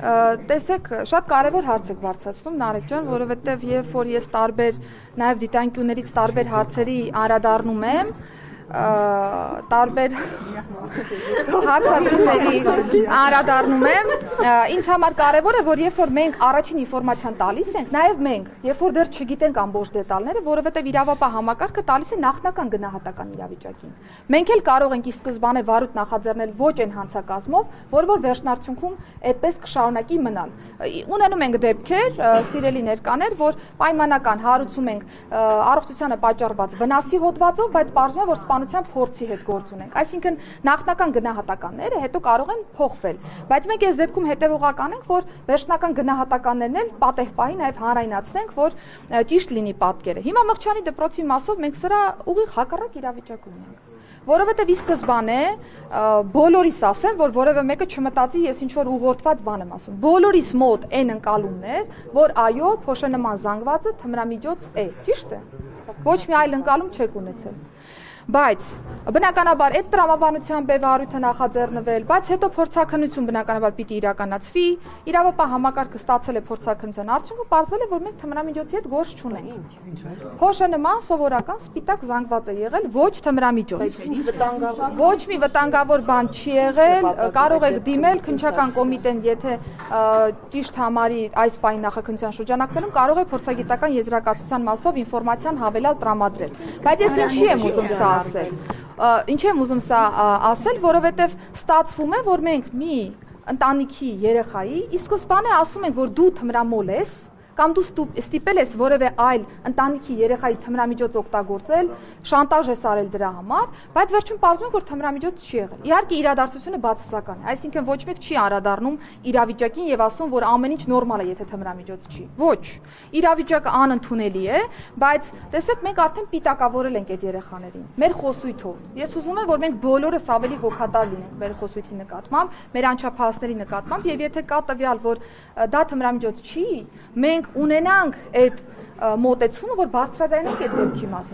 Տեսեք, շատ կարևոր հարց եք բարձրացնում, Նարեկ ջան, որովհետև երբ որ ես տարբեր նաև դիտանկյուններից տարբեր հարցերի անդրադառնում եմ, տարբեր հարցադրումների անդրադառնում եմ, ինձ համար կարևոր է, որ երբ որ մենք առաջին ինֆորմացիան տալիս ենք, նաև մենք, երբ որ դեռ չգիտենք ամբողջ դետալները, որովհետև իրավապահ համակարգը տալիս է նախնական գնահատական իրավիճակին։ Մենք էլ կարող ենք ի սկզբանե վարույթ նախաձեռնել ոչ այն հանցակազմով, որ վերջնարդյունքում այդպես կշարունակի մնալ։ Ունենում ենք դեպքեր, սիրելի ներկաներ, որ պայմանական հարուցում ենք առողջությանը պատճառված վնասի հոդվածով, բայց պարզվում է, որ սպանության փորձի հետ գործ ունենք։ Այսինքն նախնական գնահատականները հետո կարող են փոխվել, բայց մենք այս դեպքում հետևողական ենք, որ վերջնական գնահատականներն էլ պատեհ պահի նաև հանրայնացնենք, որ ճիշտ լինի պատկերը։ Հիմա Մղջյանի դպրոցի մասով մենք սրա ուղիղ հակառակ իրավիճակում ենք, որովհետև ի սկզբանե բոլորիս ասեմ, որ որևէ մեկը չմտածի ես ինչ որ ուղղորդված բան եմ ասում։ Բոլորիս մոտ այն ընկալումներ, որ այո, փոշենման զանգվածը թմրամիջոց է, ճիշտ է։ Ոչ մի այլ ընկալում չեք ունեցել։ Բայց բնականաբար այդ տրամաբանությամբ է վարույթը նախաձեռնվել, բայց հետո փորձաքննություն բնականաբար պիտի իրականացվի, իրավապահ համակարգը ստացել է փորձաքննության արդյունքը, պարզվել է, որ մենք թմրամիջոցի հետ գործ չունենք։ Փոշենման սովորական սպիտակ զանգված է եղել, ոչ թմրամիջոց։ Ոչ մի վտանգավոր բան չի եղել, կարող եք դիմել քննչական կոմիտեն, եթե ճիշտ համարի այս պահի նախաքննության շրջանակներում կարող է փորձագիտական եզրակացության մասով ինֆորմացիան հավելյալ տրամադրել։ Բայց ես ինչի եմ ուզում սա ասել։ Ինչ եմ ուզում սա ասել, որովհետև ստացվում է, որ մենք մի ընտանիքի երեխայի ի սկզբանե ասում ենք, որ դու թմրամոլ ես, կամ դու ստիպել ես որևէ այլ ընտանիքի երեխայի թմրամիջոց օգտագործել, շանտաժ ես արել դրա համար, բայց վերջում պարզվում է, որ թմրամիջոց չի եղել։ Իհարկե իրադարձությունը բացասական է, այսինքն ոչ մեկ չի անդրադառնում իրավիճակին եւ ասում, որ ամեն ինչ նորմալ է, եթե թմրամիջոց չի։ Ոչ, իրավիճակը անընդունելի է, բայց տեսեք, մենք արդեն պիտակավորել ենք այդ երեխաներին մեր խոսույթով։ Ես ուզում եմ, որ մենք բոլորս ավելի հոգատար լինենք մեր խոսույթի նկատմամբ, մեր անչափահասների նկատմամբ, եւ եթե կա տվյալ, որ դա թմրամիջոց չի, մենք ունենանք այդ մոտեցումը, որ բարձրաձայնենք այդ դեպքի մասին,